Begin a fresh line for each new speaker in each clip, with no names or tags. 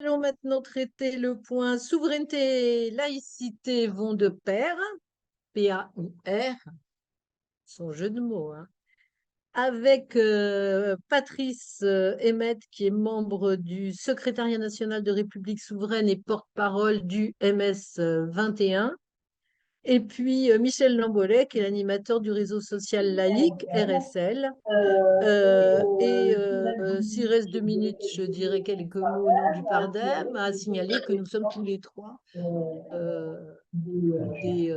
Allons maintenant traiter le point souveraineté et laïcité vont de pair, P-A-I-R, son jeu de mots, hein, avec Patrice Emmet, qui est membre du secrétariat national de République souveraine et porte-parole du MS 21, et puis Michel Lambolet, qui est l'animateur du réseau social laïque, RSL. S'il reste 2 minutes, je dirai quelques mots au nom du Pardem, à signaler que nous sommes tous les trois euh, des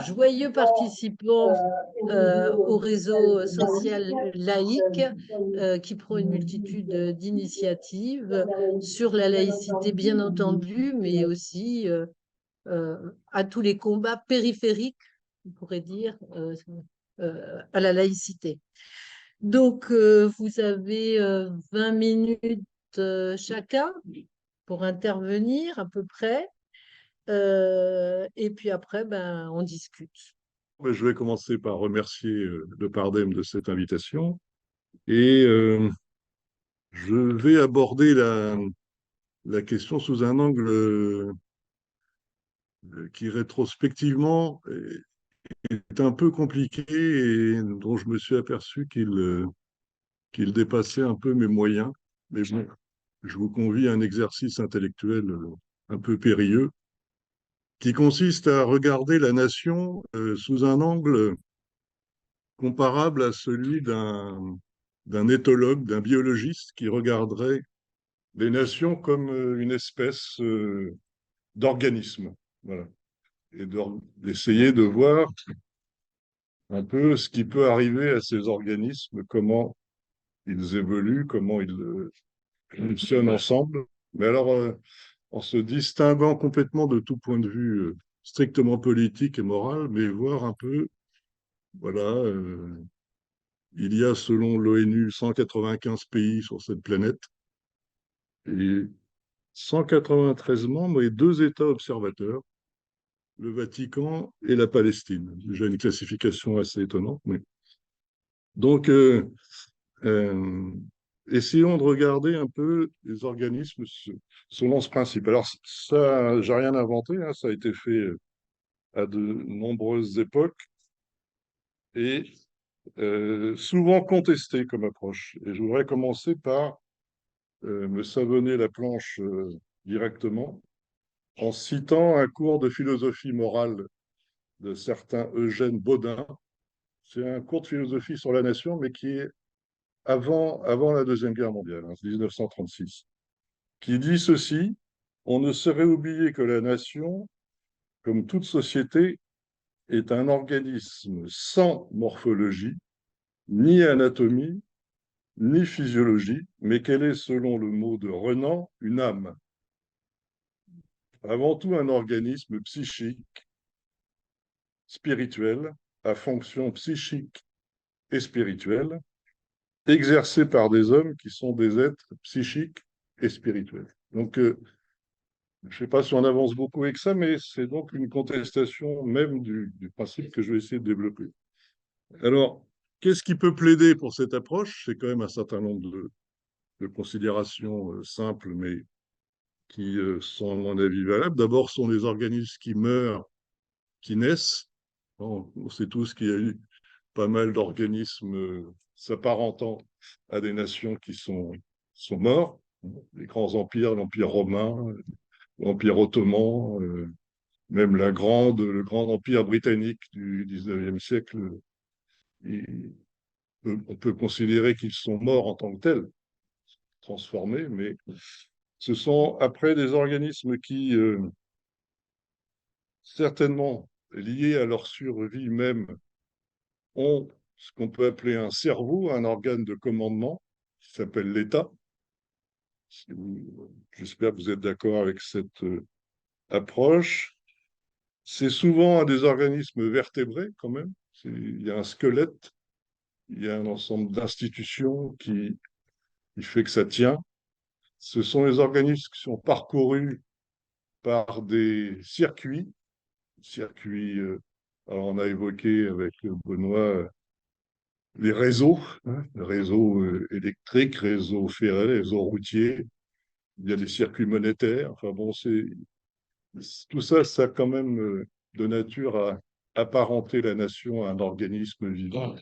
joyeux participants au réseau social laïque qui prend une multitude d'initiatives sur la laïcité, bien entendu, mais aussi à tous les combats périphériques, on pourrait dire, à la laïcité. Donc, vous avez 20 minutes chacun pour intervenir à peu près. Et puis après, ben, on discute.
Je vais commencer par remercier le Pardem de cette invitation et je vais aborder la question sous un angle qui rétrospectivement est un peu compliqué et dont je me suis aperçu qu'il dépassait un peu mes moyens. Mais bon, je vous convie à un exercice intellectuel un peu périlleux qui consiste à regarder la nation sous un angle comparable à celui d'un éthologue, d'un biologiste qui regarderait les nations comme une espèce d'organisme. Voilà. Et d'essayer de voir un peu ce qui peut arriver à ces organismes, comment ils évoluent, comment ils fonctionnent ensemble. Mais alors, en se distinguant complètement de tout point de vue strictement politique et moral, mais voir un peu, voilà, il y a, selon l'ONU, 195 pays sur cette planète et 193 membres et 2 États observateurs, le Vatican et la Palestine. Déjà une classification assez étonnante. Mais... Donc, euh, essayons de regarder un peu les organismes selon ce principe. Alors, ça, j'ai rien inventé, hein, ça a été fait à de nombreuses époques et souvent contesté comme approche. Et je voudrais commencer par me savonner la planche directement en citant un cours de philosophie morale de certain Eugène Baudin. C'est un cours de philosophie sur la nation, mais qui est avant la Deuxième Guerre mondiale, hein, 1936, qui dit ceci: on ne saurait oublier que la nation, comme toute société, est un organisme sans morphologie, ni anatomie, ni physiologie, mais qu'elle est, selon le mot de Renan, une âme. Avant tout un organisme psychique, spirituel, à fonction psychique et spirituelle, exercé par des hommes qui sont des êtres psychiques et spirituels. Donc, je ne sais pas si on avance beaucoup avec ça, mais c'est donc une contestation même du principe que je vais essayer de développer. Alors, qu'est-ce qui peut plaider pour cette approche? C'est quand même un certain nombre de considérations simples, mais qui sont, à mon avis, valables. D'abord, sont les organismes qui meurent, qui naissent. Bon, on sait tous qu'il y a eu pas mal d'organismes s'apparentant à des nations qui sont morts. Les grands empires, l'Empire romain, l'Empire ottoman, même le grand empire britannique du 19e siècle. On peut considérer qu'ils sont morts en tant que tels, transformés, mais ce sont après des organismes qui, certainement liés à leur survie même, ont ce qu'on peut appeler un cerveau, un organe de commandement qui s'appelle l'État. J'espère que vous êtes d'accord avec cette approche. C'est souvent des organismes vertébrés quand même. Il y a un squelette, il y a un ensemble d'institutions qui fait que ça tient. Ce sont les organismes qui sont parcourus par des circuits, alors on a évoqué avec Benoît les réseaux, hein, réseaux électriques, réseaux ferrés, réseaux routiers, il y a les circuits monétaires. Enfin bon, tout ça, ça a quand même de nature à apparenter la nation à un organisme vivant.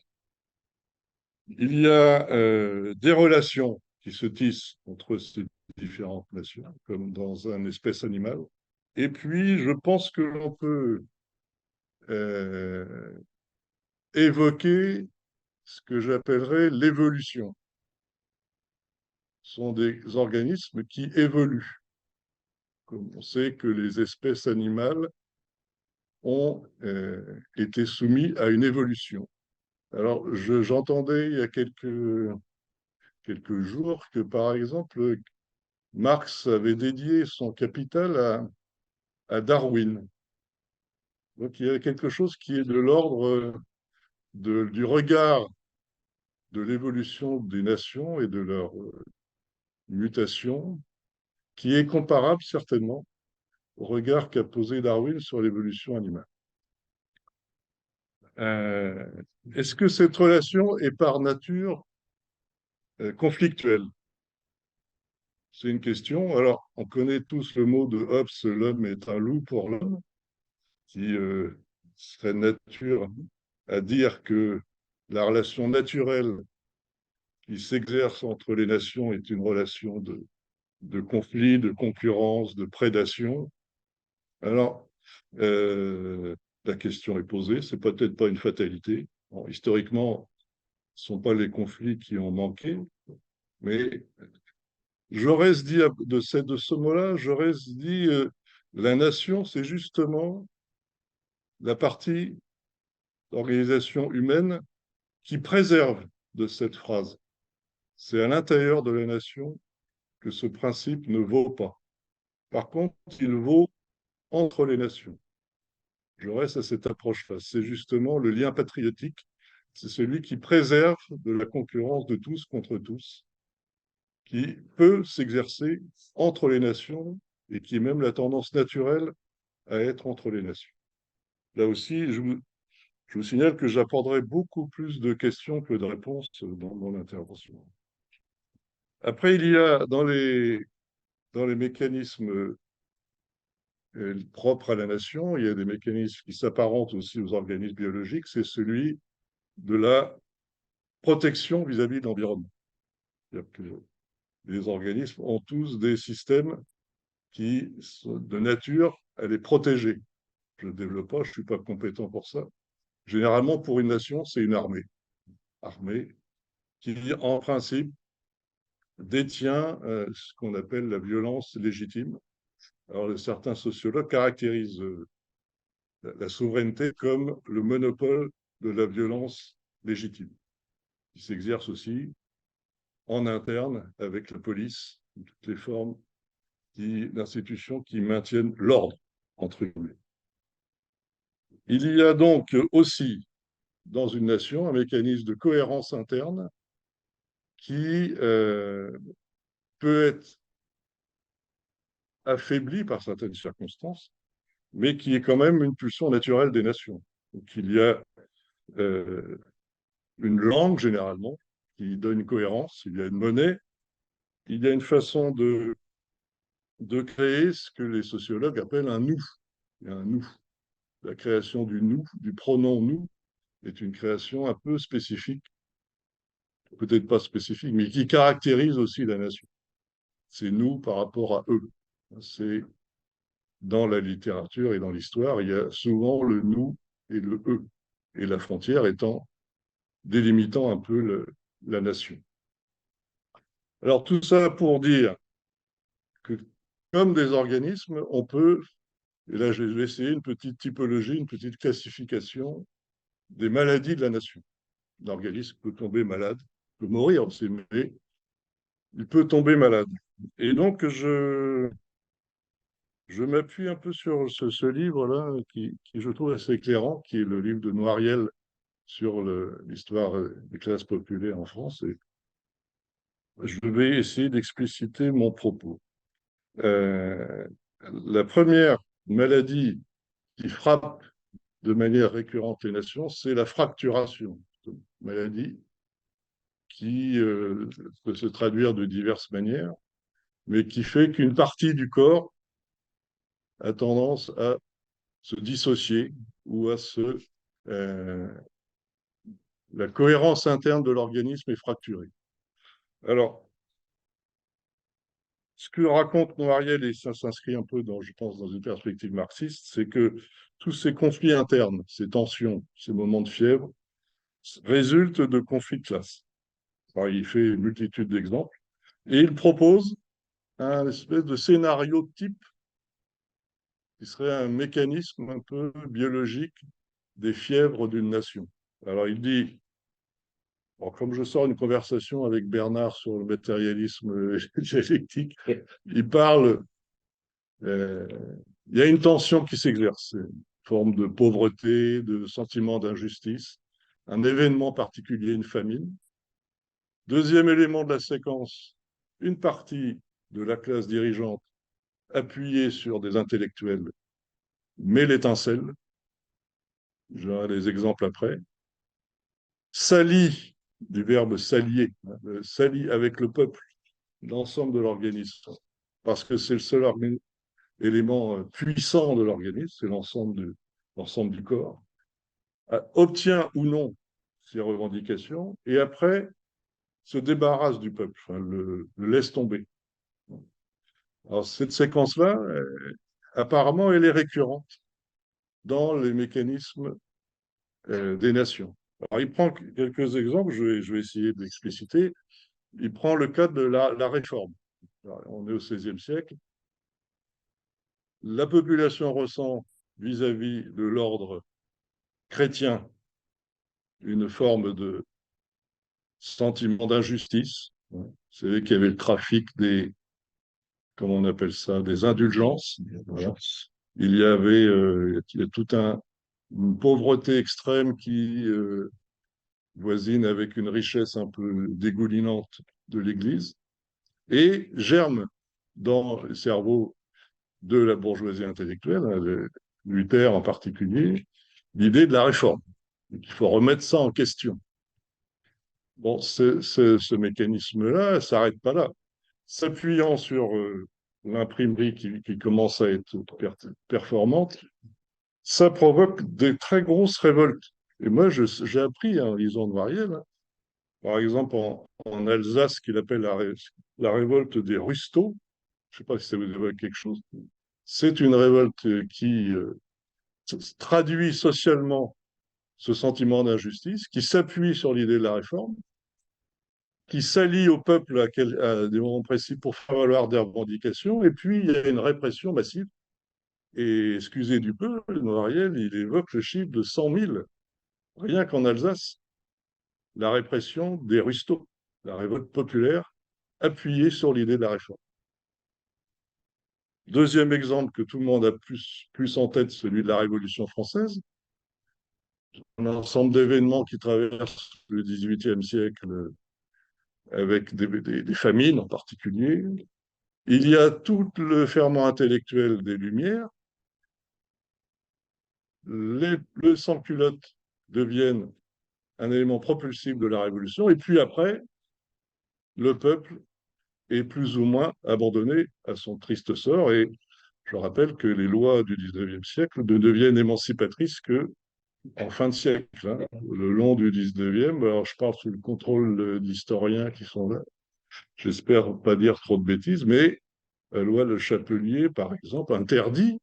Il y a des relations qui se tissent entre ces différentes nations, comme dans un espèce animale. Et puis, je pense que l'on peut euh, évoquer ce que j'appellerais l'évolution. Ce sont des organismes qui évoluent. Comme on sait que les espèces animales ont été soumises à une évolution. Alors, j'entendais il y a quelques jours que, par exemple, Marx avait dédié son Capital à Darwin. Donc, il y a quelque chose qui est de l'ordre du regard de l'évolution des nations et de leur mutation, qui est comparable certainement au regard qu'a posé Darwin sur l'évolution animale. Euh, Est-ce que cette relation est par nature conflictuelle? C'est une question. Alors, on connaît tous le mot de Hobbes, l'homme est un loup pour l'homme, qui serait nature à dire que la relation naturelle qui s'exerce entre les nations est une relation de conflit, de concurrence, de prédation. Alors, la question est posée, c'est peut-être pas une fatalité. Bon, historiquement, ce ne sont pas les conflits qui ont manqué, mais j'aurais dit de ce mot-là, j'aurais dit la nation, c'est justement la partie d'organisation humaine qui préserve de cette phrase. C'est à l'intérieur de la nation que ce principe ne vaut pas. Par contre, il vaut entre les nations. Je reste à cette approche-là. C'est justement le lien patriotique. C'est celui qui préserve de la concurrence de tous contre tous, qui peut s'exercer entre les nations et qui est même la tendance naturelle à être entre les nations. Là aussi, je vous signale que j'apporterai beaucoup plus de questions que de réponses dans mon intervention. Après, il y a dans les mécanismes propres à la nation, il y a des mécanismes qui s'apparentent aussi aux organismes biologiques, c'est celui de la protection vis-à-vis de l'environnement. C'est-à-dire que les organismes ont tous des systèmes qui sont de nature à les protéger. Je ne développe pas, je ne suis pas compétent pour ça. Généralement, pour une nation, c'est une armée. Armée qui, en principe, détient ce qu'on appelle la violence légitime. Alors, certains sociologues caractérisent la souveraineté comme le monopole de la violence légitime, qui s'exerce aussi en interne avec la police, toutes les formes d'institutions qui maintiennent l'ordre, entre guillemets. Il y a donc aussi dans une nation un mécanisme de cohérence interne qui peut être affaibli par certaines circonstances, mais qui est quand même une pulsion naturelle des nations. Donc il y a euh, une langue généralement qui donne une cohérence, il y a une monnaie, il y a une façon de créer ce que les sociologues appellent un nous. Il y a un nous. La création du nous, du pronom nous, est une création un peu spécifique, peut-être pas spécifique, mais qui caractérise aussi la nation. C'est nous par rapport à eux. C'est dans la littérature et dans l'histoire, il y a souvent le nous et le eux, et la frontière étant délimitant un peu la nation. Alors tout ça pour dire que comme des organismes, on peut, et là je vais essayer une petite typologie, une petite classification des maladies de la nation. L'organisme peut tomber malade, peut mourir aussi, mais il peut tomber malade. Et donc je m'appuie un peu sur ce livre-là qui, je trouve assez éclairant, qui est le livre de Noiriel sur l'histoire des classes populaires en France. Et je vais essayer d'expliciter mon propos. Euh, la première maladie qui frappe de manière récurrente les nations, c'est la fracturation. Une maladie qui peut se traduire de diverses manières, mais qui fait qu'une partie du corps a tendance à se dissocier ou à se... la cohérence interne de l'organisme est fracturée. Alors, ce que raconte Noiriel, et ça s'inscrit un peu, dans, je pense, dans une perspective marxiste, c'est que tous ces conflits internes, ces tensions, ces moments de fièvre, résultent de conflits de classe. Alors, il fait une multitude d'exemples et il propose un espèce de scénario type qui serait un mécanisme un peu biologique des fièvres d'une nation. Alors, il dit, bon, comme je sors une conversation avec Bernard sur le matérialisme dialectique, il parle, euh, il y a une tension qui s'exerce, une forme de pauvreté, de sentiment d'injustice, un événement particulier, une famine. Deuxième élément de la séquence, une partie de la classe dirigeante appuyée sur des intellectuels met l'étincelle, j'aurai des exemples après, s'allie, du verbe s'allier, s'allie avec le peuple, l'ensemble de l'organisme, parce que c'est le seul élément puissant de l'organisme, c'est l'ensemble du corps, obtient ou non ses revendications, et après se débarrasse du peuple, enfin, le laisse tomber. Alors cette séquence-là, apparemment, elle est récurrente dans les mécanismes des nations. Alors, il prend quelques exemples, je vais essayer de l'expliciter. Il prend le cas de la réforme. Alors, on est au XVIe siècle. La population ressent vis-à-vis de l'ordre chrétien une forme de sentiment d'injustice. Vous savez qu'il y avait le trafic des, comment on appelle ça, des indulgences. Voilà. Il y a tout une pauvreté extrême qui voisine avec une richesse un peu dégoulinante de l'Église, et germe dans le cerveau de la bourgeoisie intellectuelle, hein, de Luther en particulier, l'idée de la réforme. Il faut remettre ça en question. Bon, ce mécanisme-là ne s'arrête pas là. S'appuyant sur l'imprimerie qui commence à être performante, ça provoque des très grosses révoltes. Et moi, j'ai appris en lisant de Marielle, hein, par exemple, en Alsace, qu'il appelle la révolte des Rustots. Je ne sais pas si ça vous évoque quelque chose. C'est une révolte qui traduit socialement ce sentiment d'injustice, qui s'appuie sur l'idée de la réforme, qui s'allie au peuple à des moments précis pour faire valoir des revendications, et puis il y a une répression massive. Et excusez du peu, Noiriel, il évoque le chiffre de 100 000, rien qu'en Alsace, la répression des Rustots, la révolte populaire appuyée sur l'idée de la réforme. Deuxième exemple que tout le monde a plus en tête, celui de la Révolution française, un ensemble d'événements qui traversent le XVIIIe siècle avec des famines en particulier. Il y a tout le ferment intellectuel des Lumières. Les sans-culottes deviennent un élément propulsif de la Révolution. Et puis après, le peuple est plus ou moins abandonné à son triste sort. Et je rappelle que les lois du XIXe siècle ne deviennent émancipatrices que en fin de siècle, hein, le long du XIXe. Alors, je parle sous le contrôle d'historiens qui sont là. J'espère pas dire trop de bêtises, mais la loi Le Chapelier, par exemple, interdit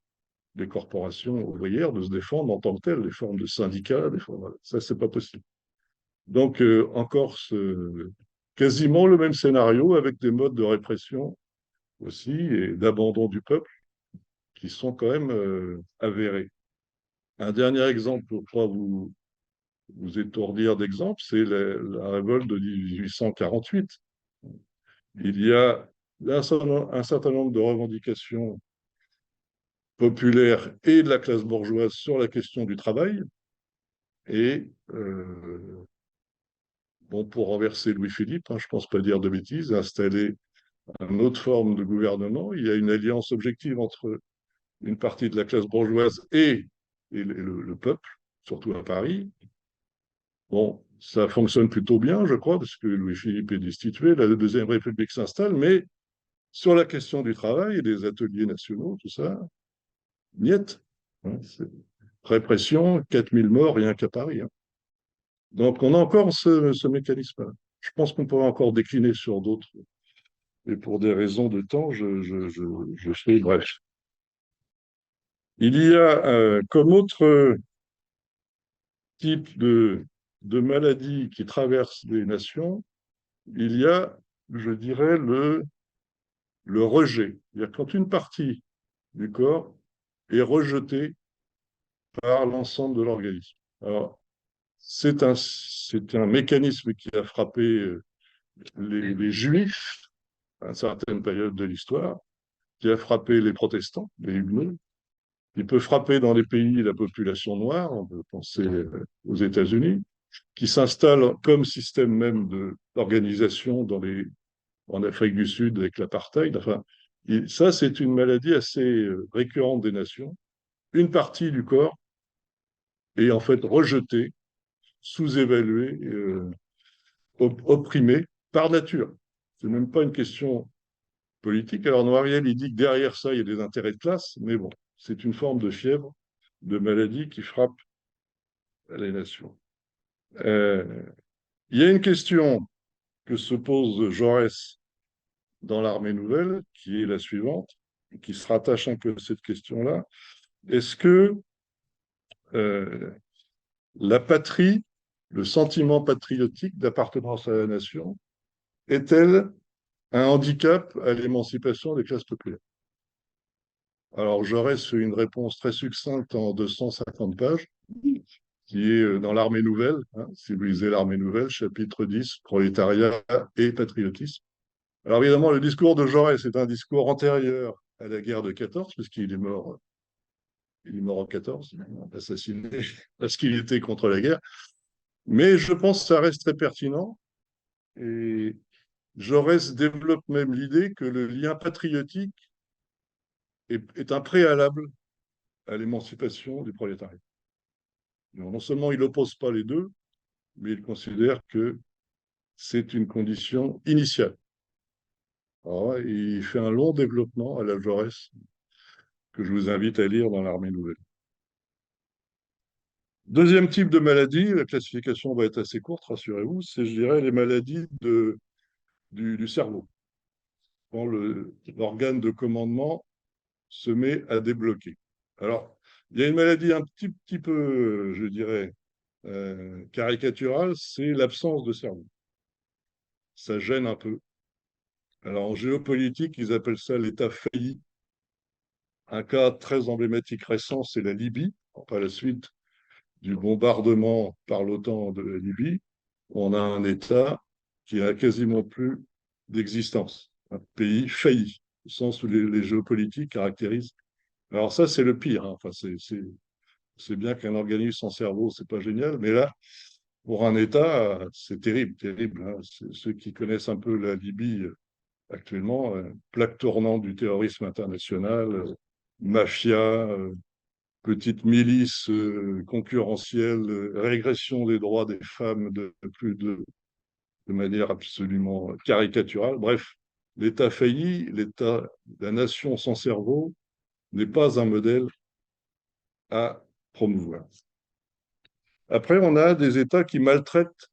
les corporations ouvrières de se défendre en tant que telles, les formes de syndicats, ça, c'est pas possible. Donc, encore quasiment le même scénario avec des modes de répression aussi et d'abandon du peuple qui sont quand même avérés. Un dernier exemple pour pas vous étourdir d'exemples, c'est la révolte de 1848. Il y a un certain nombre de revendications populaires et de la classe bourgeoise sur la question du travail. Et bon, pour renverser Louis-Philippe, hein, je ne pense pas dire de bêtises, installer une autre forme de gouvernement, il y a une alliance objective entre une partie de la classe bourgeoise et le peuple, surtout à Paris. Bon, ça fonctionne plutôt bien, je crois, parce que Louis-Philippe est destitué, la Deuxième République s'installe, mais Sur la question du travail et des ateliers nationaux, tout ça, niet. Hein, répression, 4000 morts rien qu'à Paris. Hein. Donc on a encore ce mécanisme-là. Je pense qu'on pourrait encore décliner sur d'autres. Et pour des raisons de temps, je fais bref. Il y a comme autre type de maladie qui traverse les nations, il y a, je dirais, le rejet. C'est-à-dire quand une partie du corps est rejetée par l'ensemble de l'organisme. Alors, c'est un mécanisme qui a frappé les Juifs à une certaine période de l'histoire, qui a frappé les protestants, les huguenots. Il peut frapper dans les pays la population noire, on peut penser aux États-Unis, qui s'installe comme système même d'organisation en Afrique du Sud avec l'apartheid. Enfin, ça, c'est une maladie assez récurrente des nations. Une partie du corps est en fait rejetée, sous-évaluée, opprimée par nature. C'est même pas une question politique. Alors, Noiriel, il dit que derrière ça, il y a des intérêts de classe, mais bon, c'est une forme de fièvre, de maladie qui frappe les nations. Il y a une question que se pose Jaurès dans l'Armée nouvelle, qui est la suivante, qui se rattache un peu à cette question-là. Est-ce que euh, la patrie, le sentiment patriotique d'appartenance à la nation, est-elle un handicap à l'émancipation des classes populaires? Alors Jaurès fait une réponse très succincte en 250 pages, qui est dans l'Armée nouvelle, hein, si vous lisez l'Armée nouvelle, chapitre 10, prolétariat et patriotisme. Alors évidemment, le discours de Jaurès est un discours antérieur à la guerre de 14, puisqu'il est mort, il est mort en 14, assassiné parce qu'il était contre la guerre. Mais je pense que ça reste très pertinent. Et Jaurès développe même l'idée que le lien patriotique est un préalable à l'émancipation du prolétariat. Non seulement il n'oppose pas les deux, mais il considère que c'est une condition initiale. Alors, il fait un long développement à la Jaurès que je vous invite à lire dans l'Armée nouvelle. Deuxième type de maladie, la classification va être assez courte, rassurez-vous, c'est, je dirais, les maladies du cerveau. Quand l'organe de commandement se met à débloquer. Alors, il y a une maladie un petit peu, je dirais, caricaturale, c'est l'absence de cerveau. Ça gêne un peu. Alors, en géopolitique, ils appellent ça l'état failli. Un cas très emblématique récent, c'est la Libye. À la suite du bombardement par l'OTAN de la Libye, on a un État qui n'a quasiment plus d'existence. Un pays failli, au sens où les géopolitiques caractérisent. Alors ça, c'est le pire. Hein. Enfin, c'est bien qu'un organisme sans cerveau, c'est pas génial, mais là, pour un État, c'est terrible, terrible. Hein. Ceux qui connaissent un peu la Libye actuellement, plaque tournante du terrorisme international, mafia, petite milice concurrentielle, régression des droits des femmes de manière absolument caricaturale. Bref, l'État failli, la nation sans cerveau, n'est pas un modèle à promouvoir. Après, on a des États qui maltraitent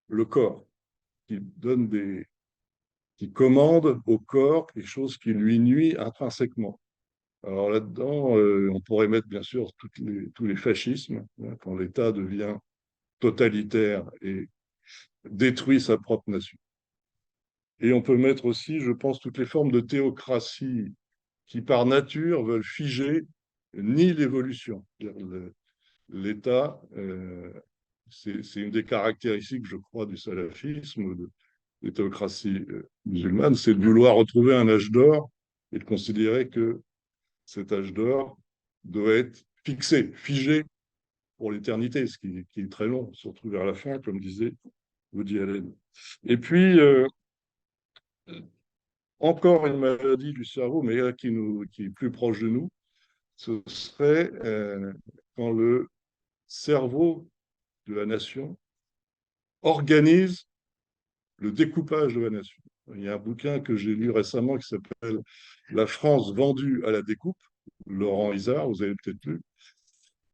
le corps, qui commandent au corps quelque chose qui lui nuit intrinsèquement. Alors là-dedans, on pourrait mettre bien sûr tous les fascismes, hein, quand l'État devient totalitaire et détruit sa propre nation. Et on peut mettre aussi, je pense, toutes les formes de théocratie qui, par nature, veulent figer ni l'évolution. L'État, c'est une des caractéristiques, je crois, du salafisme, des théocraties musulmanes, c'est de vouloir retrouver un âge d'or et de considérer que cet âge d'or doit être fixé, figé pour l'éternité, ce qui est très long, surtout vers la fin, comme disait Woody Allen. Et puis, encore une maladie du cerveau, mais là qui est plus proche de nous, ce serait quand le cerveau de la nation organise le découpage de la nation. Il y a un bouquin que j'ai lu récemment qui s'appelle La France vendue à la découpe, Laurent Isard, vous avez peut-être lu.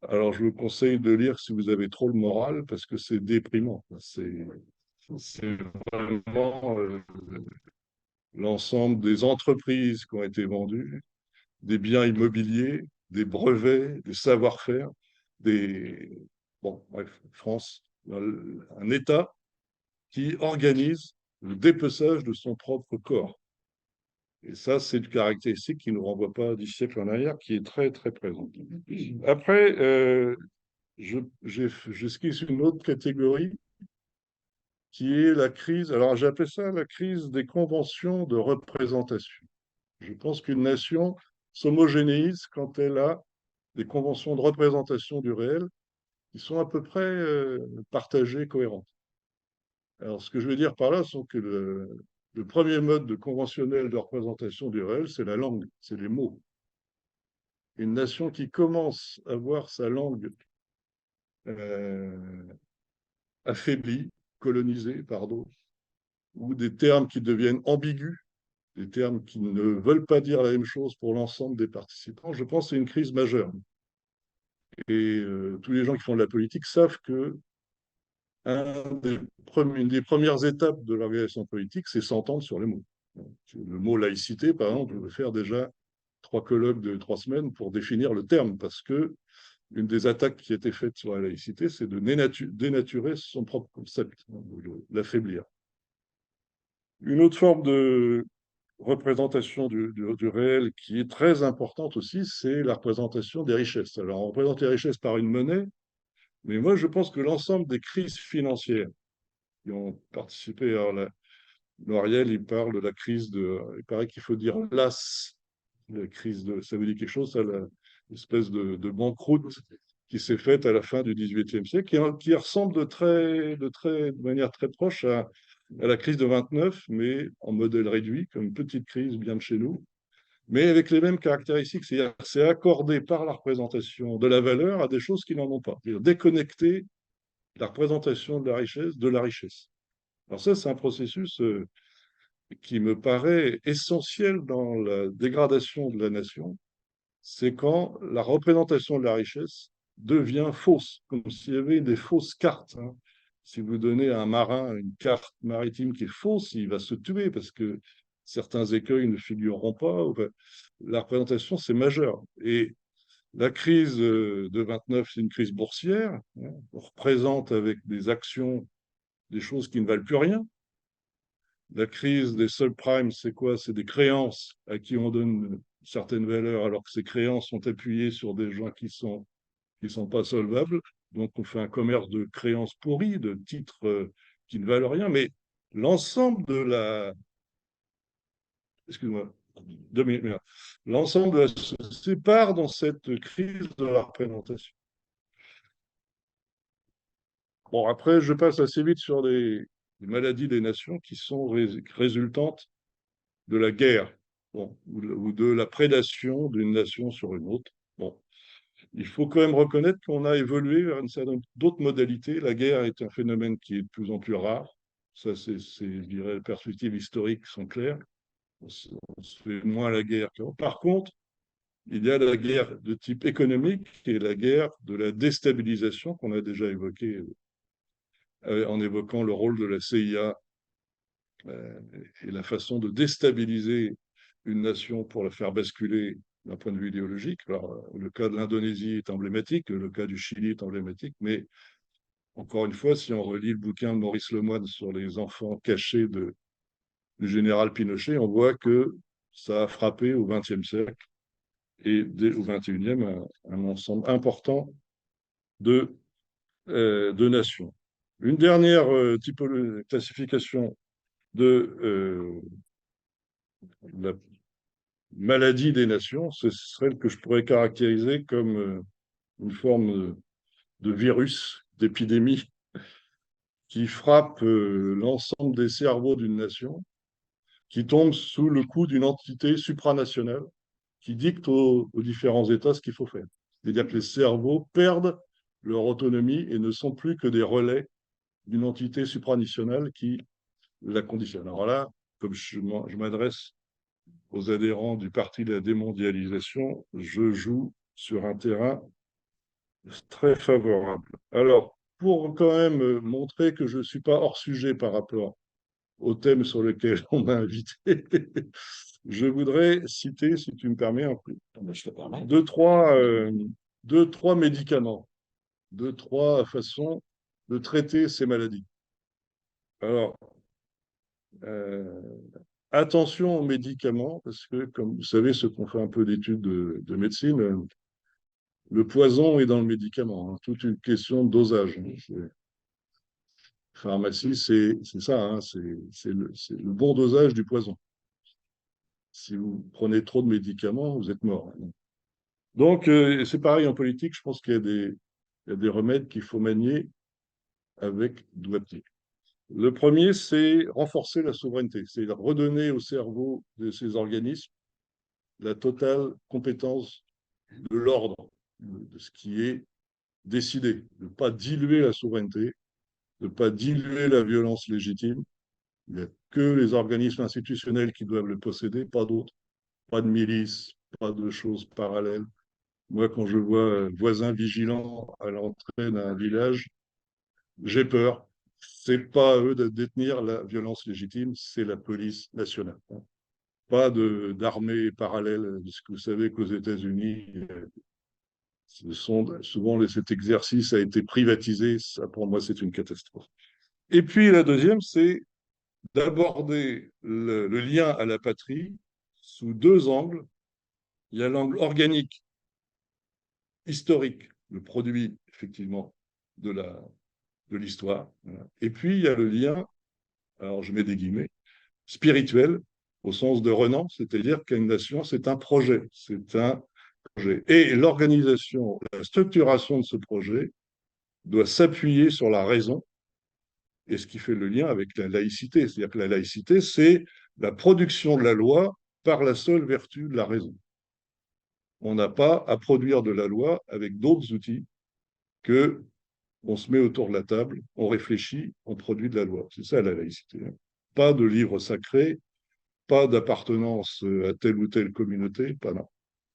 Alors, je vous conseille de lire si vous avez trop le moral, parce que c'est déprimant. C'est vraiment l'ensemble des entreprises qui ont été vendues, des biens immobiliers, des brevets, des savoir-faire, des... Bon, bref, France, un État qui organise le dépeçage de son propre corps. Et ça, c'est une caractéristique qui ne nous renvoie pas 10 siècles en arrière, qui est très, très présente. Après, j'esquisse une autre catégorie qui est la crise. Alors, j'appelle ça la crise des conventions de représentation. Je pense qu'une nation s'homogénéise quand elle a des conventions de représentation du réel qui sont à peu près partagées, cohérentes. Alors, ce que je veux dire par là, c'est que le premier mode de conventionnel de représentation du réel, c'est la langue, c'est les mots. Une nation qui commence à voir sa langue euh, affaiblie, colonisée par d'autres, ou des termes qui deviennent ambigus, des termes qui ne veulent pas dire la même chose pour l'ensemble des participants, je pense que c'est une crise majeure. Et tous les gens qui font de la politique savent que une des premières étapes de l'organisation politique, c'est s'entendre sur les mots. Le mot laïcité, par exemple, on peut faire déjà 3 colloques de 3 semaines pour définir le terme, parce que une des attaques qui a été faite sur la laïcité, c'est de dénaturer son propre concept, de l'affaiblir. Une autre forme de représentation du réel qui est très importante aussi, c'est la représentation des richesses. Alors, on représente les richesses par une monnaie, mais moi, je pense que l'ensemble des crises financières qui ont participé à Noiriel, il parle de la crise de. Il paraît qu'il faut dire l'as, la crise de. Ça veut dire quelque chose, ça, l'espèce de banqueroute qui s'est faite à la fin du XVIIIe siècle, qui ressemble de manière très proche à la crise de 29, mais en modèle réduit, comme une petite crise bien de chez nous, mais avec les mêmes caractéristiques. C'est-à-dire que c'est accordé par la représentation de la valeur à des choses qui n'en ont pas. C'est-à-dire déconnecter la représentation de la richesse de la richesse. Alors ça, c'est un processus qui me paraît essentiel dans la dégradation de la nation, c'est quand la représentation de la richesse devient fausse, comme s'il y avait des fausses cartes. Hein. Si vous donnez à un marin une carte maritime qui est fausse, il va se tuer parce que certains écueils ne figureront pas. Enfin, la représentation, c'est majeur. Et la crise de 29, c'est une crise boursière. Hein. On représente avec des actions des choses qui ne valent plus rien. La crise des subprimes, c'est quoi? C'est des créances à qui on donne certaines valeurs alors que ces créances sont appuyées sur des gens qui sont pas solvables. Donc on fait un commerce de créances pourries, de titres qui ne valent rien. Mais l'ensemble de la, excuse-moi, 2 minutes, l'ensemble de la société part dans cette crise de la représentation. Bon, après, je passe assez vite sur les maladies des nations qui sont résultantes de la guerre, bon, ou de la prédation d'une nation sur une autre. Bon, il faut quand même reconnaître qu'on a évolué vers une certaine d'autres modalités. La guerre est un phénomène qui est de plus en plus rare. Ça, je dirais, les perspectives historiques sont claires. On se fait moins la guerre qu'avant. Par contre, il y a la guerre de type économique et la guerre de la déstabilisation qu'on a déjà évoquée en évoquant le rôle de la CIA et la façon de déstabiliser une nation pour la faire basculer d'un point de vue idéologique. Alors, le cas de l'Indonésie est emblématique, le cas du Chili est emblématique, mais encore une fois, si on relit le bouquin de Maurice Lemoine sur les enfants cachés du général Pinochet, on voit que ça a frappé au XXe siècle et au XXIe un ensemble important de nations. Une dernière classification de la maladie des nations, ce serait ce que je pourrais caractériser comme une forme de virus, d'épidémie qui frappe l'ensemble des cerveaux d'une nation, qui tombe sous le coup d'une entité supranationale qui dicte aux différents États ce qu'il faut faire. C'est-à-dire que les cerveaux perdent leur autonomie et ne sont plus que des relais d'une entité supranationale qui la conditionne. Alors là, comme je m'adresse aux adhérents du Parti de la démondialisation, je joue sur un terrain très favorable. Alors, pour quand même montrer que je ne suis pas hors sujet par rapport au thème sur lequel on m'a invité, je voudrais citer, si tu me permets,
Je te permets.
deux, trois médicaments, deux, trois façons de traiter ces maladies. Alors, euh, attention aux médicaments, parce que, comme vous savez, ceux qui ont fait un peu d'études de médecine, le poison est dans le médicament. Hein, toute une question de dosage. Hein. Pharmacie, c'est ça, hein, c'est le bon dosage du poison. Si vous prenez trop de médicaments, vous êtes mort. Donc, c'est pareil en politique, je pense qu'il y a des remèdes qu'il faut manier avec doigté. Le premier, c'est renforcer la souveraineté, c'est redonner au cerveau de ces organismes la totale compétence de l'ordre, de ce qui est décidé, de ne pas diluer la souveraineté, de ne pas diluer la violence légitime. Il n'y a que les organismes institutionnels qui doivent le posséder, pas d'autres, pas de milices, pas de choses parallèles. Moi, quand je vois un voisin vigilant à l'entrée d'un village, j'ai peur. C'est pas à eux de détenir la violence légitime, c'est la police nationale. Pas d'armée parallèle, parce que vous savez qu'aux États-Unis, souvent cet exercice a été privatisé. Ça, pour moi, c'est une catastrophe. Et puis la deuxième, c'est d'aborder le lien à la patrie sous deux angles. Il y a l'angle organique, historique, le produit effectivement de de l'histoire. Voilà. Et puis il y a le lien, alors je mets des guillemets, spirituel au sens de Renan, c'est-à-dire qu'une nation, c'est un projet, c'est un projet. Et l'organisation, la structuration de ce projet doit s'appuyer sur la raison, et ce qui fait le lien avec la laïcité. C'est-à-dire que la laïcité, c'est la production de la loi par la seule vertu de la raison. On n'a pas à produire de la loi avec d'autres outils que on se met autour de la table, on réfléchit, on produit de la loi. C'est ça la laïcité. Pas de livre sacré, pas d'appartenance à telle ou telle communauté, pas non.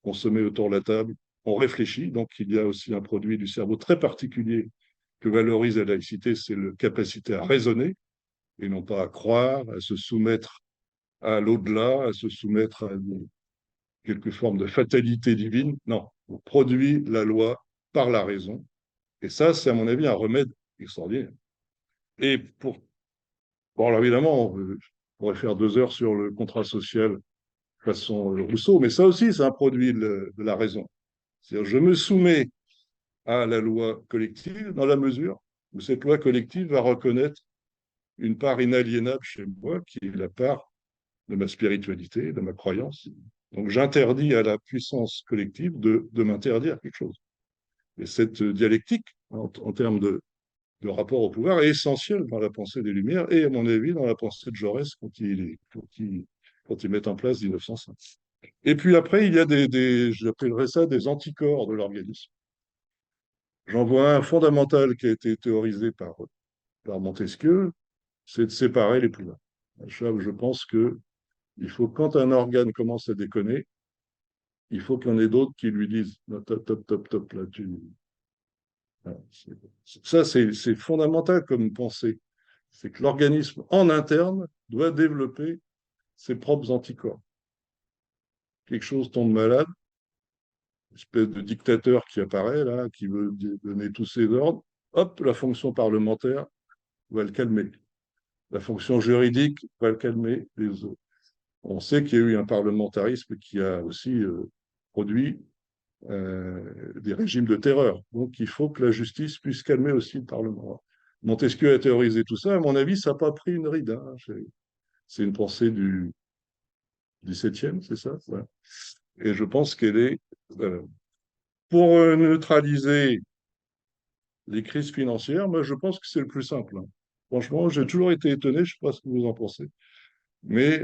On se met autour de la table, on réfléchit. Donc il y a aussi un produit du cerveau très particulier que valorise la laïcité, c'est la capacité à raisonner et non pas à croire, à se soumettre à l'au-delà, à se soumettre à quelque forme de fatalité divine. Non, on produit la loi par la raison. Et ça, c'est à mon avis un remède extraordinaire. Et bon, alors évidemment, on pourrait faire 2 heures sur le contrat social façon Rousseau, mais ça aussi, c'est un produit de la raison. C'est-à-dire, je me soumets à la loi collective dans la mesure où cette loi collective va reconnaître une part inaliénable chez moi, qui est la part de ma spiritualité, de ma croyance. Donc j'interdis à la puissance collective de m'interdire quelque chose. Et cette dialectique, en termes de rapport au pouvoir, est essentielle dans la pensée des Lumières et, à mon avis, dans la pensée de Jaurès quand ils mettent en place 1905. Et puis après, il y a j'appellerais ça des anticorps de l'organisme. J'en vois un fondamental qui a été théorisé par Montesquieu, c'est de séparer les pouvoirs. Je pense que il faut, quand un organe commence à déconner, il faut qu'il y en ait d'autres qui lui disent non, top, top, top, top, là, ça, c'est fondamental comme pensée. C'est que l'organisme en interne doit développer ses propres anticorps. Quelque chose tombe malade, une espèce de dictateur qui apparaît là, qui veut donner tous ses ordres, hop, la fonction parlementaire va le calmer. La fonction juridique va le calmer les autres. On sait qu'il y a eu un parlementarisme qui a aussi produit des régimes de terreur. Donc il faut que la justice puisse calmer aussi le Parlement. Montesquieu a théorisé tout ça. À mon avis, ça n'a pas pris une ride. Hein. C'est une pensée du XVIIe, c'est ça? Ouais. Et je pense qu'elle est... pour neutraliser les crises financières, moi, je pense que c'est le plus simple. Hein. Franchement, j'ai toujours été étonné, je ne sais pas ce que vous en pensez, mais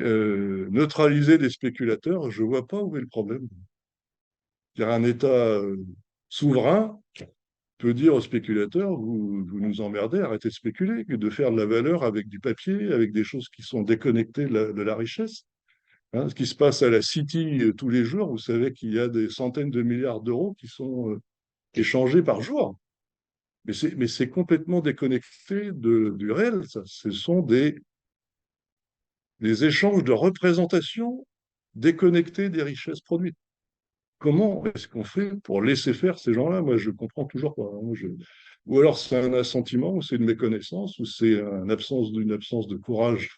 neutraliser les spéculateurs, je ne vois pas où est le problème. Il y a un État souverain peut dire aux spéculateurs, vous nous emmerdez, arrêtez de spéculer, que de faire de la valeur avec du papier, avec des choses qui sont déconnectées de la richesse. Hein, ce qui se passe à la City tous les jours, vous savez qu'il y a des centaines de milliards d'euros qui sont échangés par jour. Mais c'est complètement déconnecté du réel, ça. Ce sont des échanges de représentations déconnectés des richesses produites. Comment est-ce qu'on fait pour laisser faire ces gens-là? Moi, je comprends toujours pas. Hein. Ou alors c'est un assentiment, ou c'est une méconnaissance, ou c'est une absence de courage.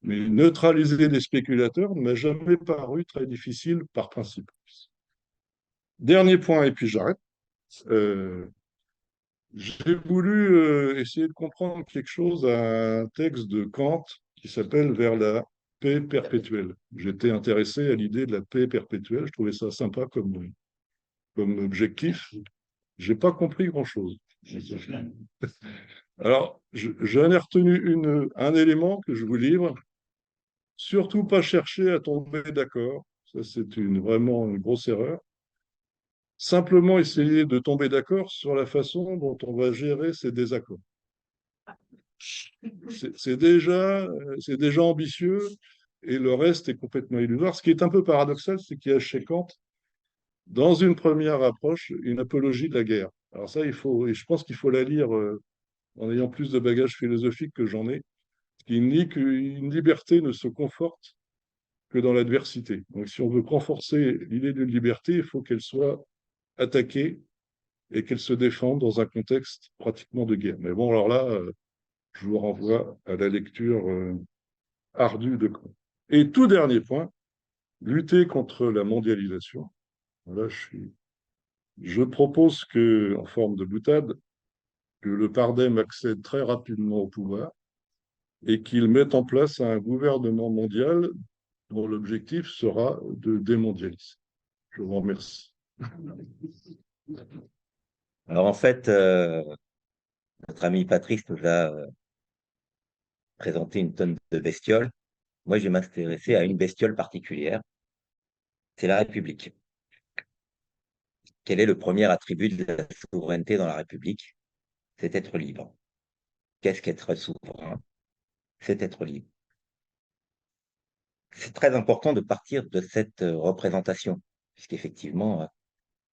Mais neutraliser les spéculateurs ne m'a jamais paru très difficile par principe. Dernier point, et puis j'arrête. Euh, j'ai voulu essayer de comprendre quelque chose à un texte de Kant qui s'appelle Vers la paix perpétuelle. J'étais intéressé à l'idée de la paix perpétuelle. Je trouvais ça sympa comme objectif. J'ai pas compris grand-chose. Alors, j'en ai retenu un élément que je vous livre. Surtout pas chercher à tomber d'accord. Ça, c'est vraiment une grosse erreur. Simplement essayer de tomber d'accord sur la façon dont on va gérer ces désaccords. C'est déjà ambitieux et le reste est complètement illusoire. Ce qui est un peu paradoxal, c'est qu'il y a chez Kant, dans une première approche, une apologie de la guerre. Alors ça, et je pense qu'il faut la lire en ayant plus de bagages philosophiques que j'en ai, qui dit qu'une liberté ne se conforte que dans l'adversité. Donc si on veut renforcer l'idée d'une liberté, il faut qu'elle soit attaquée et qu'elle se défende dans un contexte pratiquement de guerre. Mais bon, alors là, je vous renvoie à la lecture ardue de Kant. Et tout dernier point, lutter contre la mondialisation. Là, je propose que, en forme de boutade, que le Pardem accède très rapidement au pouvoir et qu'il mette en place un gouvernement mondial dont l'objectif sera de démondialiser. Je vous remercie.
Alors en fait, notre ami Patrice nous a présenté une tonne de bestioles. Moi, je vais m'intéresser à une bestiole particulière, c'est la République. Quel est le premier attribut de la souveraineté dans la République? C'est être libre. Qu'est-ce qu'être souverain? C'est être libre. C'est très important de partir de cette représentation, puisqu'effectivement,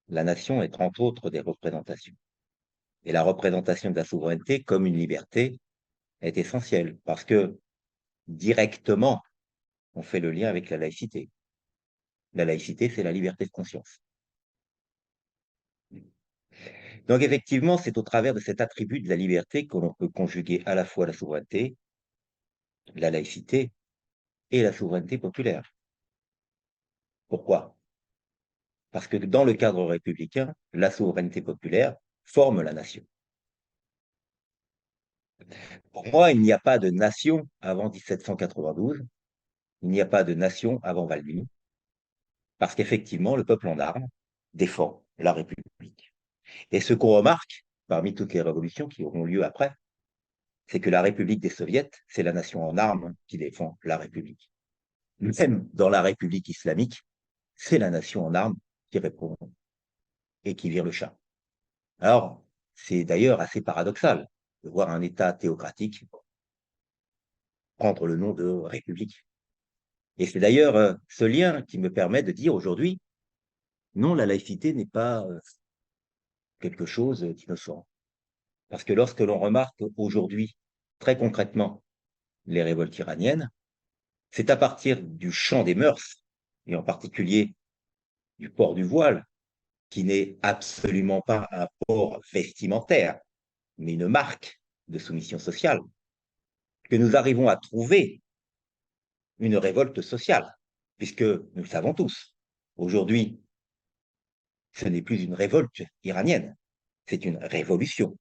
la nation est entre autres des représentations. Et la représentation de la souveraineté comme une liberté est essentielle, parce que directement, on fait le lien avec la laïcité. La laïcité, c'est la liberté de conscience. Donc effectivement, c'est au travers de cet attribut de la liberté que l'on peut conjuguer à la fois la souveraineté, la laïcité et la souveraineté populaire. Pourquoi? Parce que dans le cadre républicain, la souveraineté populaire forme la nation. Pour moi, il n'y a pas de nation avant 1792, il n'y a pas de nation avant Valmy, parce qu'effectivement, le peuple en armes défend la République. Et ce qu'on remarque, parmi toutes les révolutions qui auront lieu après, c'est que la République des Soviets, c'est la nation en armes qui défend la République. Même dans la République islamique, c'est la nation en armes qui répond et qui vire le chat. Alors, c'est d'ailleurs assez paradoxal de voir un État théocratique prendre le nom de République. Et c'est d'ailleurs ce lien qui me permet de dire aujourd'hui, non, la laïcité n'est pas quelque chose d'innocent. Parce que lorsque l'on remarque aujourd'hui, très concrètement, les révoltes iraniennes, c'est à partir du champ des mœurs, et en particulier du port du voile, qui n'est absolument pas un port vestimentaire, mais une marque de soumission sociale, que nous arrivons à trouver une révolte sociale, puisque nous le savons tous, aujourd'hui, ce n'est plus une révolte iranienne, c'est une révolution.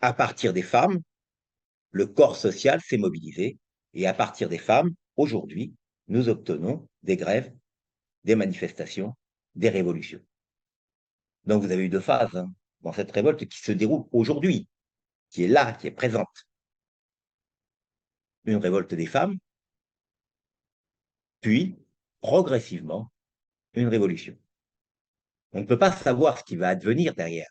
À partir des femmes, le corps social s'est mobilisé, et à partir des femmes, aujourd'hui, nous obtenons des grèves, des manifestations, des révolutions. Donc vous avez eu deux phases dans cette révolte qui se déroule aujourd'hui, qui est là, qui est présente. Une révolte des femmes, puis, progressivement, une révolution. On ne peut pas savoir ce qui va advenir derrière.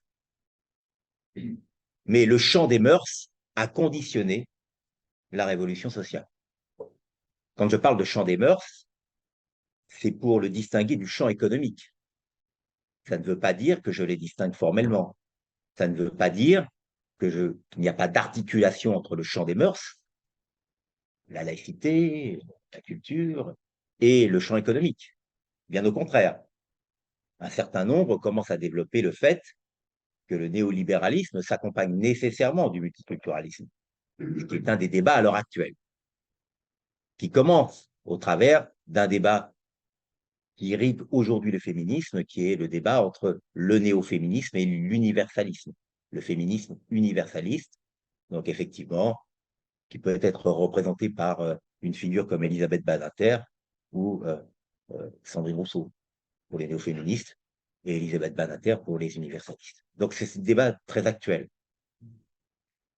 Mais le champ des mœurs a conditionné la révolution sociale. Quand je parle de champ des mœurs, c'est pour le distinguer du champ économique. Ça ne veut pas dire que je les distingue formellement. Ça ne veut pas dire qu'il n'y a pas d'articulation entre le champ des mœurs, la laïcité, la culture et le champ économique. Bien au contraire, un certain nombre commencent à développer le fait que le néolibéralisme s'accompagne nécessairement du multiculturalisme, ce qui est un des débats à l'heure actuelle, qui commence au travers d'un débat qui irrigue aujourd'hui le féminisme, qui est le débat entre le néo-féminisme et l'universalisme. Le féminisme universaliste, donc effectivement, qui peut être représenté par une figure comme Elisabeth Badinter ou Sandrine Rousseau pour les néo-féministes et Elisabeth Badinter pour les universalistes. Donc c'est un débat très actuel.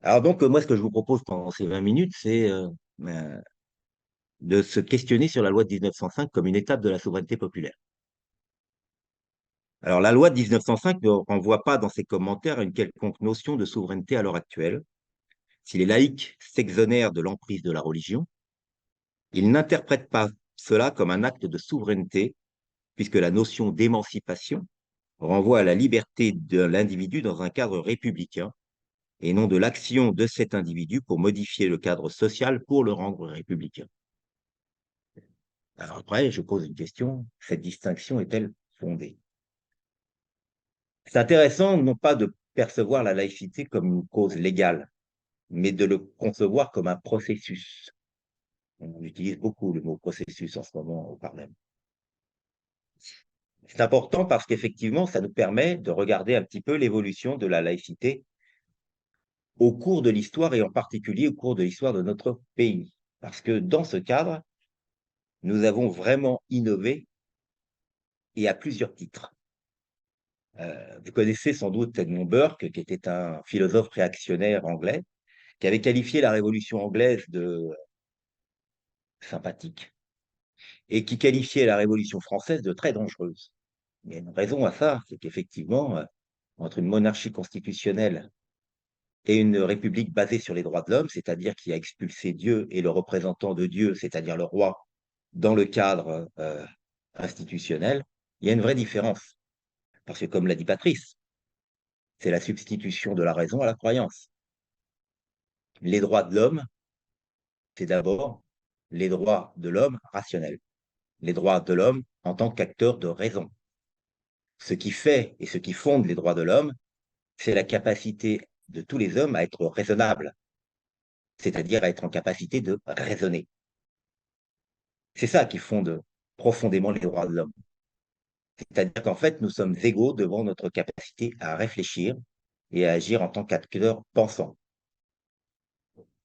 Alors donc moi ce que je vous propose pendant ces 20 minutes, c'est de se questionner sur la loi de 1905 comme une étape de la souveraineté populaire. Alors la loi de 1905 ne renvoie pas dans ses commentaires à une quelconque notion de souveraineté à l'heure actuelle. Si les laïcs s'exonèrent de l'emprise de la religion, ils n'interprètent pas cela comme un acte de souveraineté, puisque la notion d'émancipation renvoie à la liberté de l'individu dans un cadre républicain et non de l'action de cet individu pour modifier le cadre social pour le rendre républicain. Alors après, je pose une question, cette distinction est-elle fondée? C'est intéressant non pas de percevoir la laïcité comme une cause légale, mais de le concevoir comme un processus. On utilise beaucoup le mot processus en ce moment au Parlement. C'est important parce qu'effectivement, ça nous permet de regarder un petit peu l'évolution de la laïcité au cours de l'histoire et en particulier au cours de l'histoire de notre pays. Parce que dans ce cadre, nous avons vraiment innové et à plusieurs titres. Vous connaissez sans doute Edmund Burke, qui était un philosophe réactionnaire anglais, qui avait qualifié la Révolution anglaise de sympathique et qui qualifiait la Révolution française de très dangereuse. Il y a une raison à ça, c'est qu'effectivement, entre une monarchie constitutionnelle et une république basée sur les droits de l'homme, c'est-à-dire qui a expulsé Dieu et le représentant de Dieu, c'est-à-dire le roi, dans le cadre institutionnel, il y a une vraie différence. Parce que, comme l'a dit Patrice, c'est la substitution de la raison à la croyance. Les droits de l'homme, c'est d'abord les droits de l'homme rationnel, les droits de l'homme en tant qu'acteur de raison. Ce qui fait et ce qui fonde les droits de l'homme, c'est la capacité de tous les hommes à être raisonnables, c'est-à-dire à être en capacité de raisonner. C'est ça qui fonde profondément les droits de l'homme. C'est-à-dire qu'en fait, nous sommes égaux devant notre capacité à réfléchir et à agir en tant qu'acteurs pensants,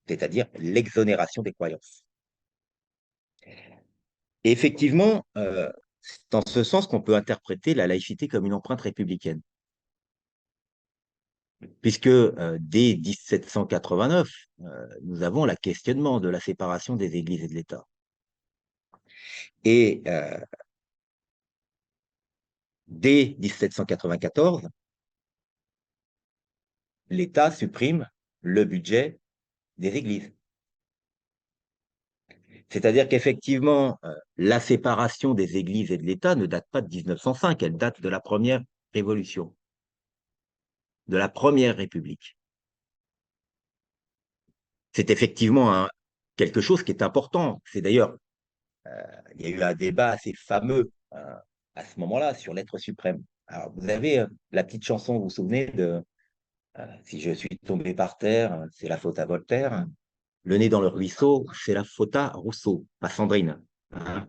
c'est-à-dire l'exonération des croyances. Et effectivement, c'est dans ce sens qu'on peut interpréter la laïcité comme une empreinte républicaine. Puisque dès 1789, nous avons le questionnement de la séparation des églises et de l'État. Et dès 1794, l'État supprime le budget des églises. C'est-à-dire qu'effectivement, la séparation des églises et de l'État ne date pas de 1905, elle date de la première révolution, de la première République. C'est effectivement quelque chose qui est important. C'est d'ailleurs, il y a eu un débat assez fameux à ce moment-là sur l'être suprême. Alors, vous avez la petite chanson, vous vous souvenez de Si je suis tombé par terre, c'est la faute à Voltaire. Le nez dans le ruisseau, c'est la faute à Rousseau, pas Sandrine, hein,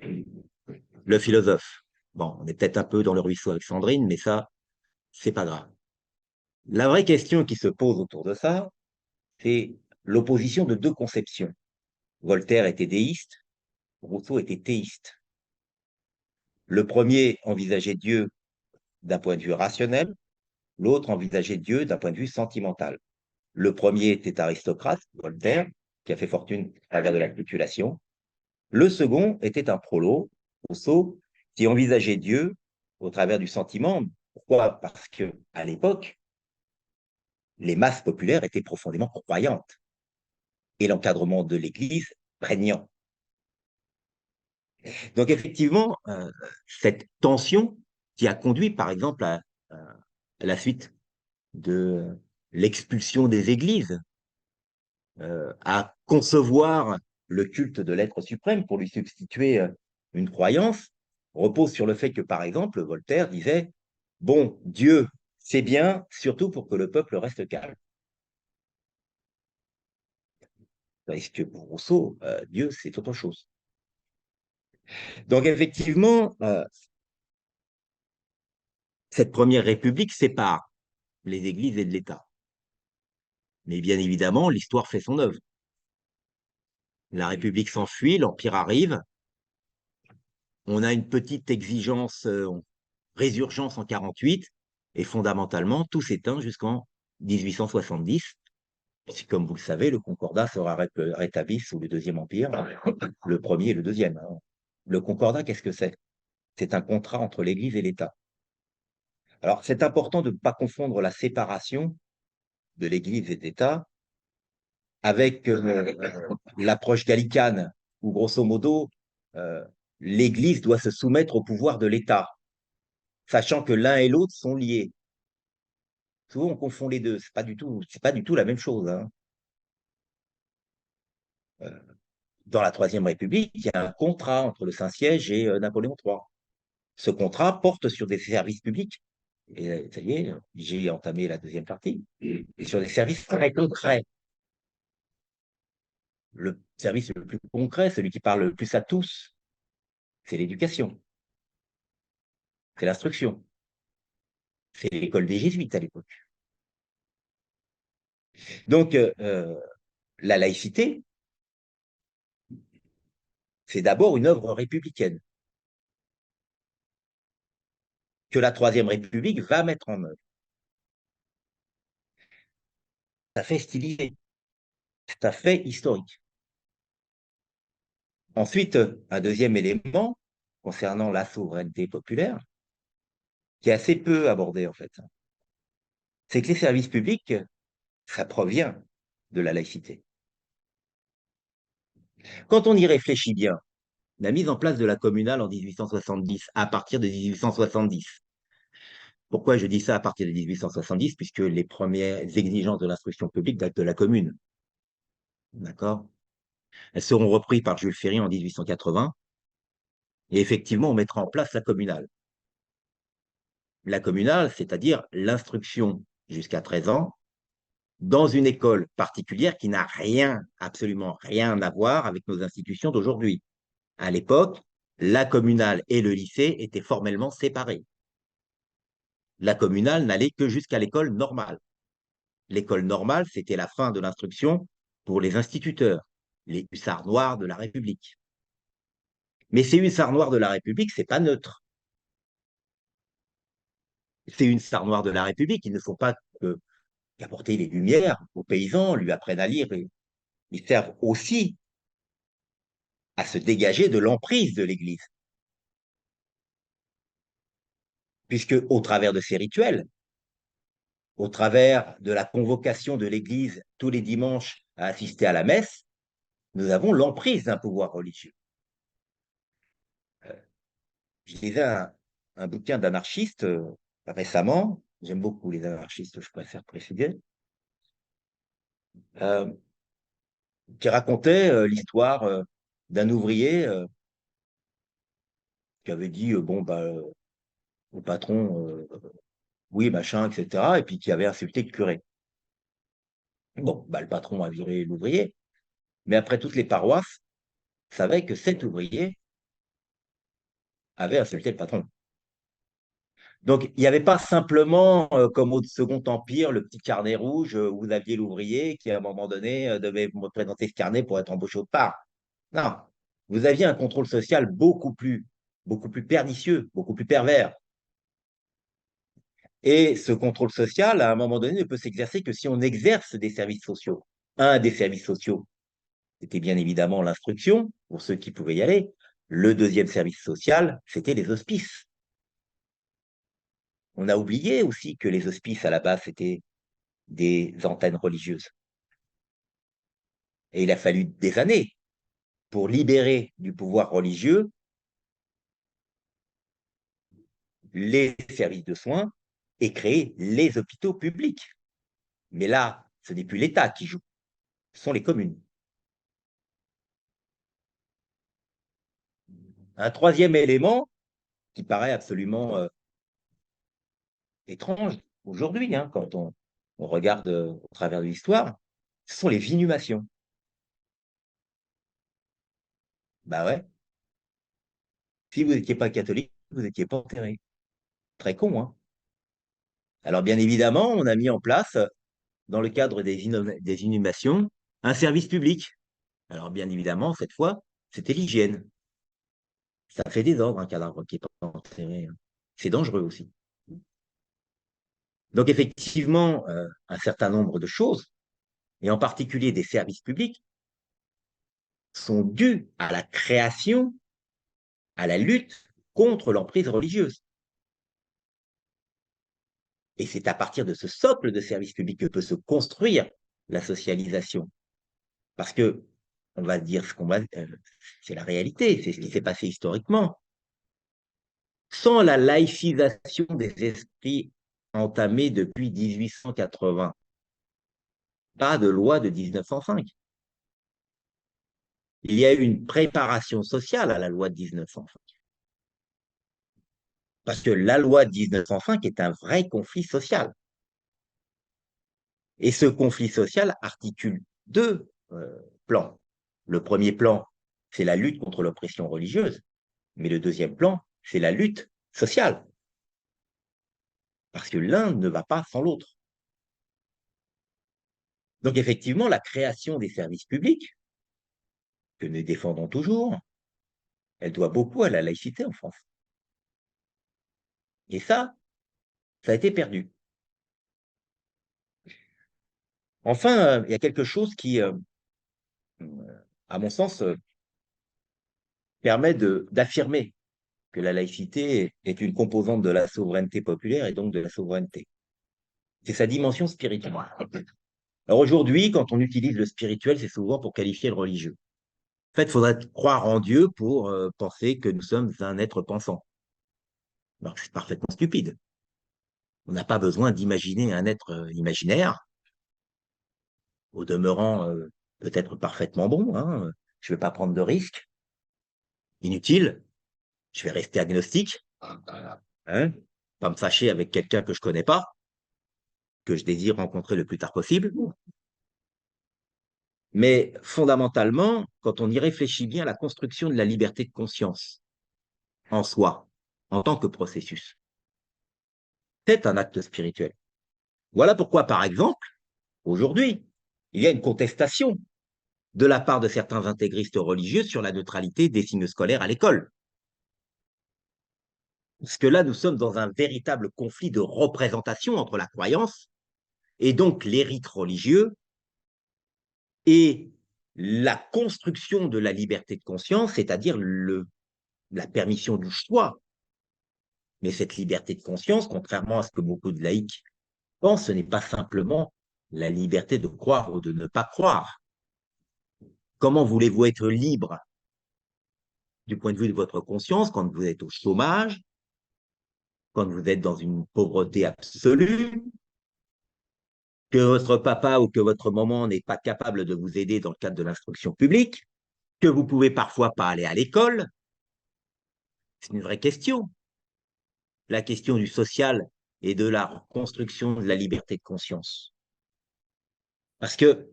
le philosophe. Bon, on est peut-être un peu dans le ruisseau avec Sandrine, mais ça, c'est pas grave. La vraie question qui se pose autour de ça, c'est l'opposition de deux conceptions. Voltaire était déiste, Rousseau était théiste. Le premier envisageait Dieu d'un point de vue rationnel, l'autre envisageait Dieu d'un point de vue sentimental. Le premier était aristocrate, Voltaire, qui a fait fortune à travers de la spéculation. Le second était un prolo, Rousseau, qui envisageait Dieu au travers du sentiment, Pourquoi? Parce qu'à l'époque, les masses populaires étaient profondément croyantes et l'encadrement de l'Église prégnant. Donc effectivement, cette tension qui a conduit, par exemple, à la suite de l'expulsion des églises, à concevoir le culte de l'être suprême pour lui substituer une croyance, repose sur le fait que, par exemple, Voltaire disait, bon, Dieu, c'est bien, surtout pour que le peuple reste calme. Parce que pour Rousseau, Dieu, c'est autre chose. Donc effectivement, cette première république sépare les églises et de l'État. Mais bien évidemment, l'histoire fait son œuvre. La République s'enfuit, l'Empire arrive. On a une petite exigence, résurgence en 48, et fondamentalement, tout s'éteint jusqu'en 1870. Comme vous le savez, le Concordat sera rétabli sous le Deuxième Empire, le premier et le deuxième. Le Concordat, qu'est-ce que c'est? C'est un contrat entre l'Église et l'État. Alors, c'est important de ne pas confondre la séparation de l'Église et de l'État avec l'approche gallicane, où grosso modo, euh, l'Église doit se soumettre au pouvoir de l'État, sachant que l'un et l'autre sont liés. Souvent, on confond les deux. C'est pas du tout la même chose, hein. Dans la Troisième République, il y a un contrat entre le Saint-Siège et Napoléon III. Ce contrat porte sur des services publics. Et ça y est, j'ai entamé la deuxième partie. Et sur des services très concrets. Le service le plus concret, celui qui parle le plus à tous, c'est l'éducation, c'est l'instruction. C'est l'école des jésuites à l'époque. Donc, la laïcité, c'est d'abord une œuvre républicaine que la Troisième République va mettre en œuvre. Ça fait stylisé, ça fait historique. Ensuite, un deuxième élément concernant la souveraineté populaire, qui est assez peu abordé en fait, c'est que les services publics, ça provient de la laïcité. Quand on y réfléchit bien, la mise en place de la communale en 1870, à partir de 1870. Pourquoi je dis ça à partir de 1870? Puisque les premières exigences de l'instruction publique datent de la Commune. D'accord? Elles seront reprises par Jules Ferry en 1880. Et effectivement, on mettra en place la communale. La communale, c'est-à-dire l'instruction jusqu'à 13 ans, dans une école particulière qui n'a rien, absolument rien à voir avec nos institutions d'aujourd'hui. À l'époque, la communale et le lycée étaient formellement séparés. La communale n'allait que jusqu'à l'école normale. L'école normale, c'était la fin de l'instruction pour les instituteurs, les hussards noirs de la République. Mais ces hussards noirs de la République, c'est pas neutre. Ces hussards noirs de la République, ils ne font pas qu'apporter les lumières aux paysans, lui apprennent à lire. Ils servent aussi à se dégager de l'emprise de l'Église. Puisque, au travers de ces rituels, au travers de la convocation de l'Église tous les dimanches à assister à la messe, nous avons l'emprise d'un pouvoir religieux. Je lisais un bouquin d'anarchistes récemment, j'aime beaucoup les anarchistes, je préfère préciser, euh, qui racontait l'histoire d'un ouvrier qui avait dit bon bah au patron oui machin etc. et puis qui avait insulté le curé. Bon bah le patron a viré l'ouvrier, mais après toutes les paroisses savaient que cet ouvrier avait insulté le patron. Donc, il n'y avait pas simplement, comme au Second Empire, le petit carnet rouge où vous aviez l'ouvrier qui, à un moment donné, devait me présenter ce carnet pour être embauché autre part. Non, vous aviez un contrôle social beaucoup plus pernicieux, beaucoup plus pervers. Et ce contrôle social, à un moment donné, ne peut s'exercer que si on exerce des services sociaux. Un des services sociaux, c'était bien évidemment l'instruction, pour ceux qui pouvaient y aller. Le deuxième service social, c'était les hospices. on a oublié aussi que les hospices, à la base, c'était des antennes religieuses. Et il a fallu des années pour libérer du pouvoir religieux les services de soins et créer les hôpitaux publics. Mais là, ce n'est plus l'État qui joue, ce sont les communes. Un troisième élément qui paraît absolument étrange aujourd'hui, hein, quand on regarde au travers de l'histoire, ce sont les inhumations. Bah ouais, si vous n'étiez pas catholique, vous n'étiez pas enterré. Très con, hein. Alors bien évidemment, on a mis en place, dans le cadre des inhumations, un service public. Alors bien évidemment, cette fois, c'était l'hygiène. Ça fait désordre un cadavre qui n'est pas enterré, hein. C'est dangereux aussi. Donc effectivement, un certain nombre de choses, et en particulier des services publics, sont dus à la création, à la lutte contre l'emprise religieuse. Et c'est à partir de ce socle de services publics que peut se construire la socialisation. Parce que, on va dire ce qu'on va, c'est la réalité, c'est ce qui s'est passé historiquement. Sans la laïcisation des esprits entamée depuis 1880, pas de loi de 1905. Il y a eu une préparation sociale à la loi de 1905. Parce que la loi de 1905 est un vrai conflit social. Et ce conflit social articule deux plans. Le premier plan, c'est la lutte contre l'oppression religieuse, mais le deuxième plan, c'est la lutte sociale. Parce que l'un ne va pas sans l'autre. Donc effectivement, la création des services publics, que nous défendons toujours, elle doit beaucoup à la laïcité en France. Et ça a été perdu. Enfin, il y a quelque chose qui, à mon sens, permet d'affirmer que la laïcité est une composante de la souveraineté populaire et donc de la souveraineté. C'est sa dimension spirituelle. Alors aujourd'hui, quand on utilise le spirituel, c'est souvent pour qualifier le religieux. En fait, il faudrait croire en Dieu pour penser que nous sommes un être pensant. Alors c'est parfaitement stupide. On n'a pas besoin d'imaginer un être imaginaire, au demeurant peut-être parfaitement bon, hein. Je ne vais pas prendre de risques inutiles. Je vais rester agnostique, hein, pas me fâcher avec quelqu'un que je connais pas, que je désire rencontrer le plus tard possible. Mais fondamentalement, quand on y réfléchit bien, la construction de la liberté de conscience en soi, en tant que processus, c'est un acte spirituel. Voilà pourquoi, par exemple, aujourd'hui, il y a une contestation de la part de certains intégristes religieux sur la neutralité des signes scolaires à l'école. Parce que là, nous sommes dans un véritable conflit de représentation entre la croyance et donc les rites religieux et la construction de la liberté de conscience, c'est-à-dire la permission du choix. Mais cette liberté de conscience, contrairement à ce que beaucoup de laïcs pensent, ce n'est pas simplement la liberté de croire ou de ne pas croire. Comment voulez-vous être libre du point de vue de votre conscience quand vous êtes au chômage, quand vous êtes dans une pauvreté absolue, que votre papa ou que votre maman n'est pas capable de vous aider dans le cadre de l'instruction publique, que vous pouvez parfois pas aller à l'école? C'est une vraie question. La question du social et de la construction de la liberté de conscience. Parce que,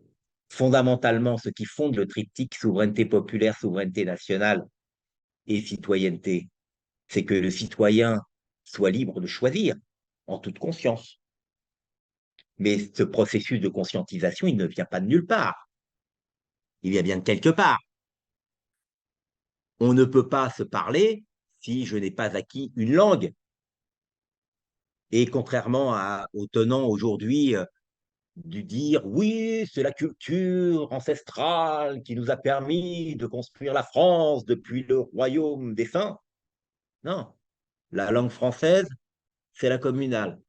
fondamentalement, ce qui fonde le triptyque souveraineté populaire, souveraineté nationale et citoyenneté, c'est que le citoyen soit libre de choisir en toute conscience. Mais ce processus de conscientisation, il ne vient pas de nulle part. Il vient bien de quelque part. On ne peut pas se parler si je n'ai pas acquis une langue. Et contrairement aux tenants aujourd'hui du dire oui, c'est la culture ancestrale qui nous a permis de construire la France depuis le royaume des saints. Non, la langue française, c'est la communale.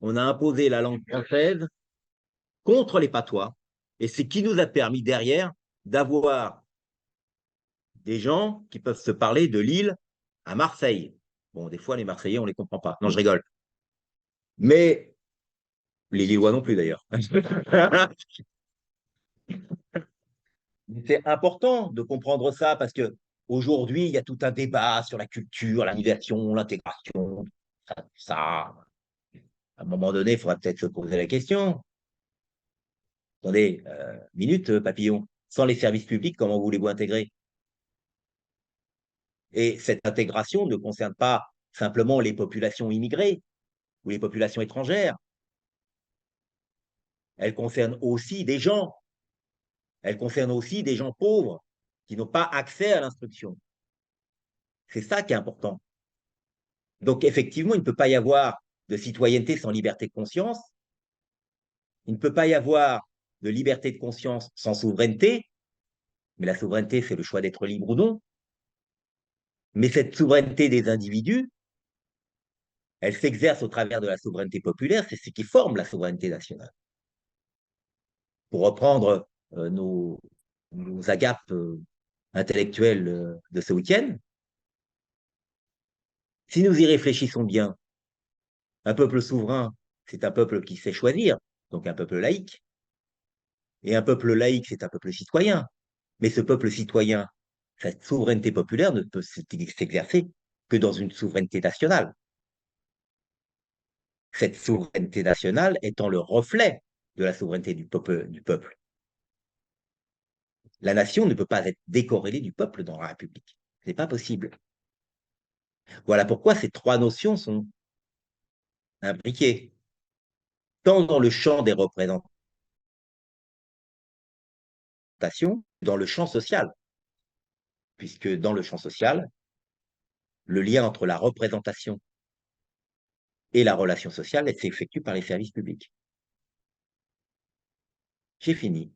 On a imposé la langue française contre les patois, et c'est ce qui nous a permis derrière d'avoir des gens qui peuvent se parler de Lille à Marseille. Bon, des fois, les Marseillais, on ne les comprend pas. Non, je rigole. Mais les Lillois non plus, d'ailleurs. C'est important de comprendre ça parce que aujourd'hui, il y a tout un débat sur la culture, l'animation, l'intégration, ça. À un moment donné, il faudra peut-être se poser la question. Attendez, minute, papillon. Sans les services publics, comment voulez-vous intégrer? Et cette intégration ne concerne pas simplement les populations immigrées ou les populations étrangères. Elle concerne aussi des gens. Elle concerne aussi des gens pauvres qui n'ont pas accès à l'instruction. C'est ça qui est important. Donc, effectivement, il ne peut pas y avoir de citoyenneté sans liberté de conscience. Il ne peut pas y avoir de liberté de conscience sans souveraineté. Mais la souveraineté, c'est le choix d'être libre ou non. Mais cette souveraineté des individus, elle s'exerce au travers de la souveraineté populaire. C'est ce qui forme la souveraineté nationale. Pour reprendre nos agapes intellectuelles de ce week-end, si nous y réfléchissons bien, un peuple souverain, c'est un peuple qui sait choisir, donc un peuple laïque. Et un peuple laïque, c'est un peuple citoyen. Mais ce peuple citoyen, cette souveraineté populaire ne peut s'exercer que dans une souveraineté nationale. Cette souveraineté nationale étant le reflet de la souveraineté du peuple. La nation ne peut pas être décorrélée du peuple dans la République. Ce n'est pas possible. Voilà pourquoi ces trois notions sont imbriquées, tant dans le champ des représentations, dans le champ social, puisque dans le champ social, le lien entre la représentation et la relation sociale s'effectue par les services publics. J'ai fini.